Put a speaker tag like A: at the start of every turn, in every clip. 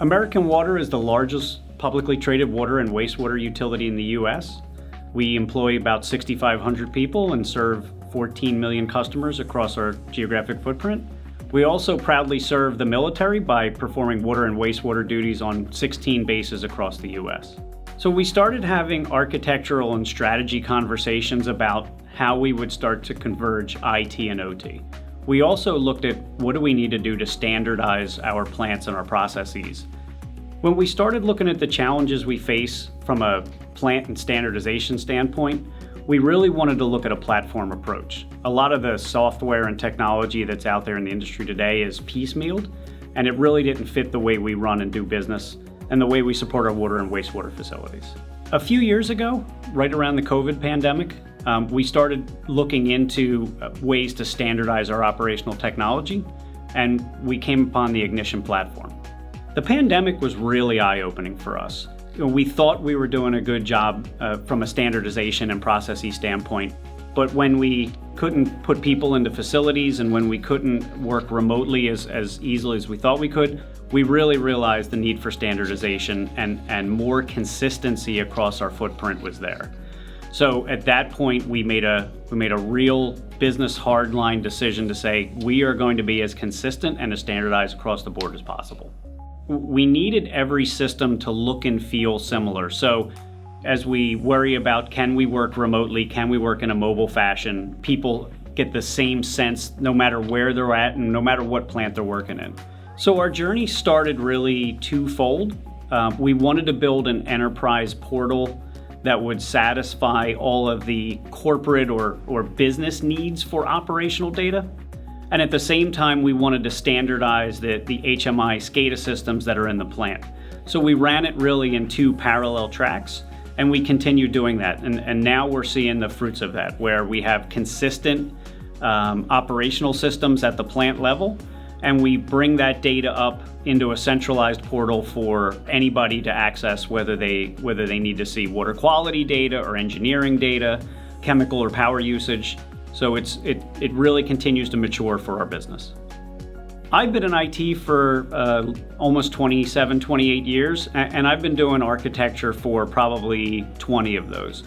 A: American Water is the largest publicly traded water and wastewater utility in the U.S. We employ about 6,500 people and serve 14 million customers across our geographic footprint. We also proudly serve the military by performing water and wastewater duties on 16 bases across the U.S. So we started having architectural and strategy conversations about how we would start to converge IT and OT. We also looked at what do we need to do to standardize our plants and our processes. When we started looking at the challenges we face from a plant and standardization standpoint, we really wanted to look at a platform approach. A lot of the software and technology that's out there in the industry today is piecemealed, and it really didn't fit the way we run and do business and the way we support our water and wastewater facilities. A few years ago, right around the COVID pandemic, we started looking into ways to standardize our operational technology, and we came upon the Ignition platform. The pandemic was really eye-opening for us. We thought we were doing a good job from a standardization and processes standpoint, but when we couldn't put people into facilities and when we couldn't work remotely as easily as we thought we could, we really realized the need for standardization and more consistency across our footprint was there. So at that point, we made a real business hardline decision to say we are going to be as consistent and as standardized across the board as possible. We needed every system to look and feel similar. So as we worry about can we work remotely, can we work in a mobile fashion, people get the same sense no matter where they're at and no matter what plant they're working in. So our journey started really twofold. We wanted to build an enterprise portal that would satisfy all of the corporate or business needs for operational data. And at the same time, we wanted to standardize the HMI Scada systems that are in the plant. So we ran it really in two parallel tracks, and we continue doing that. And now we're seeing the fruits of that, where we have consistent operational systems at the plant level, and we bring that data up into a centralized portal for anybody to access, whether they need to see water quality data or engineering data, chemical or power usage. So it really continues to mature for our business. I've been in IT for almost 27, 28 years, and I've been doing architecture for probably 20 of those.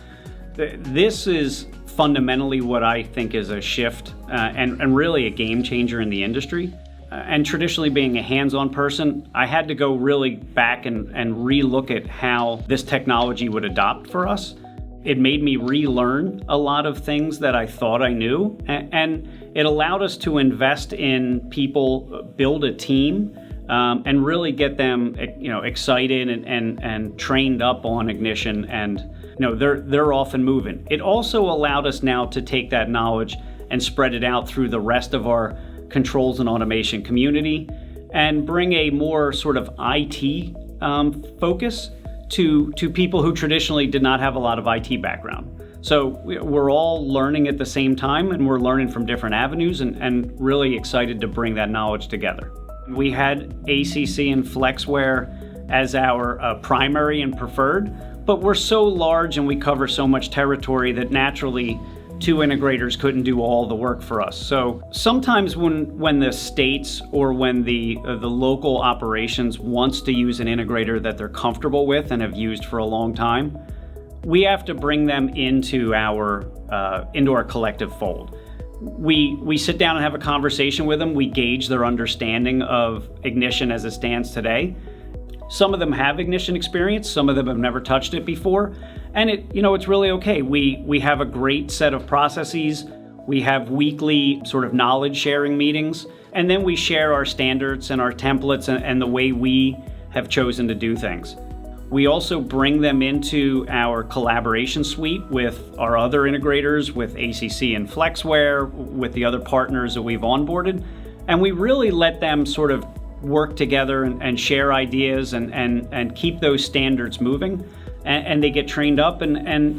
A: This is fundamentally what I think is a shift and really a game changer in the industry. And traditionally being a hands-on person, I had to go really back and re-look at how this technology would adopt for us. It made me relearn a lot of things that I thought I knew, and it allowed us to invest in people, build a team, and really get them, excited and trained up on Ignition, and they're off and moving. It also allowed us now to take that knowledge and spread it out through the rest of our controls and automation community, and bring a more sort of IT focus to people who traditionally did not have a lot of IT background. So we're all learning at the same time, and we're learning from different avenues, and really excited to bring that knowledge together. We had ACC and Flexware as our primary and preferred, but we're so large and we cover so much territory that naturally two integrators couldn't do all the work for us. So sometimes when the states or when the local operations wants to use an integrator that they're comfortable with and have used for a long time, we have to bring them into our collective fold. We sit down and have a conversation with them. We gauge their understanding of Ignition as it stands today. Some of them have Ignition experience, some of them have never touched it before, and it's really okay. We have a great set of processes. We have weekly sort of knowledge sharing meetings, and then we share our standards and our templates and the way we have chosen to do things. We also bring them into our collaboration suite with our other integrators, with ACC and Flexware, with the other partners that we've onboarded, and we really let them sort of work together and share ideas and keep those standards moving, and they get trained up and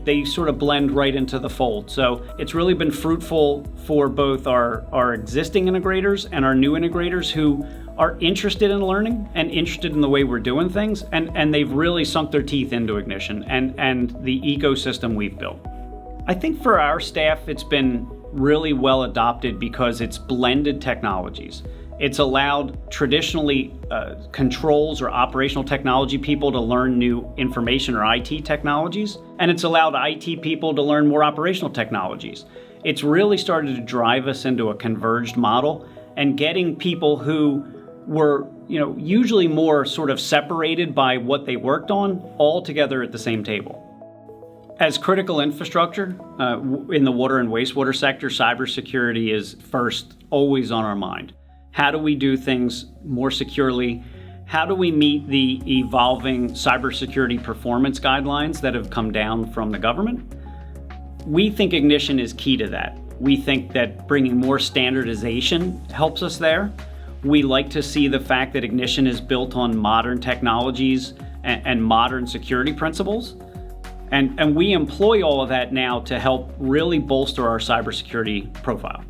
A: they sort of blend right into the fold. So it's really been fruitful for both our existing integrators and our new integrators who are interested in learning and interested in the way we're doing things, and they've really sunk their teeth into Ignition and the ecosystem we've built. I think for our staff it's been really well adopted because it's blended technologies. It's allowed traditionally controls or operational technology people to learn new information or IT technologies, and it's allowed IT people to learn more operational technologies. It's really started to drive us into a converged model and getting people who were, usually more sort of separated by what they worked on all together at the same table. As critical infrastructure in the water and wastewater sector, cybersecurity is first, always on our mind. How do we do things more securely? How do we meet the evolving cybersecurity performance guidelines that have come down from the government? We think Ignition is key to that. We think that bringing more standardization helps us there. We like to see the fact that Ignition is built on modern technologies and modern security principles. And we employ all of that now to help really bolster our cybersecurity profile.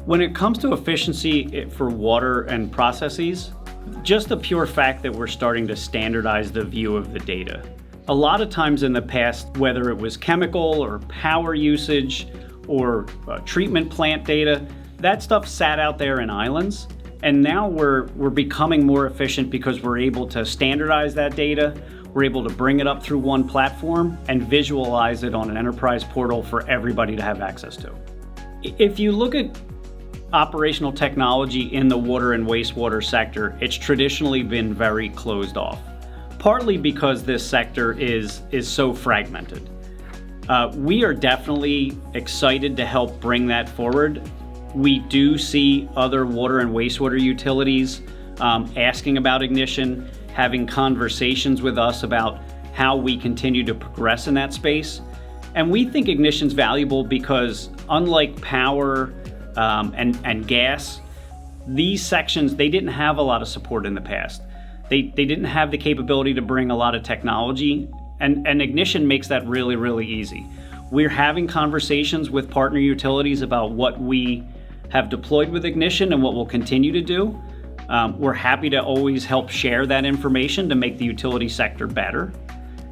A: When it comes to efficiency for water and processes, just the pure fact that we're starting to standardize the view of the data. A lot of times in the past, whether it was chemical or power usage or treatment plant data, that stuff sat out there in islands. And now we're becoming more efficient because we're able to standardize that data. We're able to bring it up through one platform and visualize it on an enterprise portal for everybody to have access to. If you look at operational technology in the water and wastewater sector, it's traditionally been very closed off, partly because this sector is so fragmented. We are definitely excited to help bring that forward. We do see other water and wastewater utilities asking about Ignition, having conversations with us about how we continue to progress in that space. And we think Ignition's valuable because unlike power and gas, these sections, they didn't have a lot of support in the past. They didn't have the capability to bring a lot of technology, and Ignition makes that really, really easy. We're having conversations with partner utilities about what we have deployed with Ignition and what we'll continue to do. We're happy to always help share that information to make the utility sector better.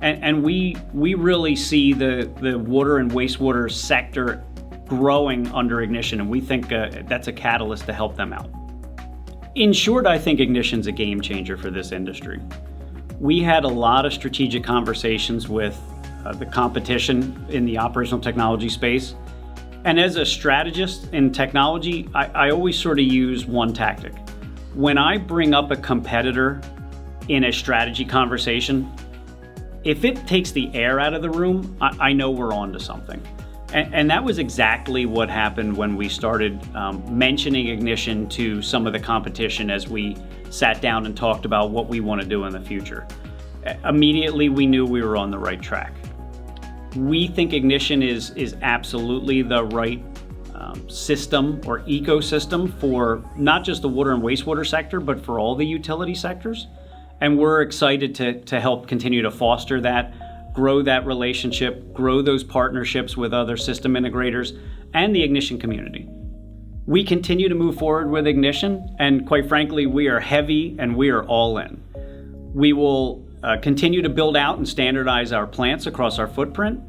A: And we really see the water and wastewater sector growing under Ignition, and we think that's a catalyst to help them out. In short, I think Ignition's a game changer for this industry. We had a lot of strategic conversations with the competition in the operational technology space. And as a strategist in technology, I always sort of use one tactic. When I bring up a competitor in a strategy conversation, if it takes the air out of the room, I know we're on to something. And that was exactly what happened when we started mentioning Ignition to some of the competition as we sat down and talked about what we want to do in the future. Immediately, we knew we were on the right track. We think Ignition is absolutely the right system or ecosystem for not just the water and wastewater sector, but for all the utility sectors. And we're excited to help continue to foster that, grow that relationship, grow those partnerships with other system integrators and the Ignition community. We continue to move forward with Ignition, and quite frankly, we are heavy and we are all in. We will continue to build out and standardize our plants across our footprint,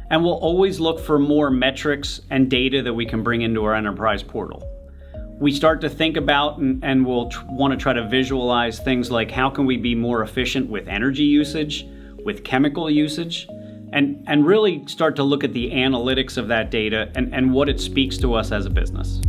A: and we'll always look for more metrics and data that we can bring into our enterprise portal. We start to think about and we'll want to try to visualize things like how can we be more efficient with energy usage, with chemical usage, and really start to look at the analytics of that data and what it speaks to us as a business.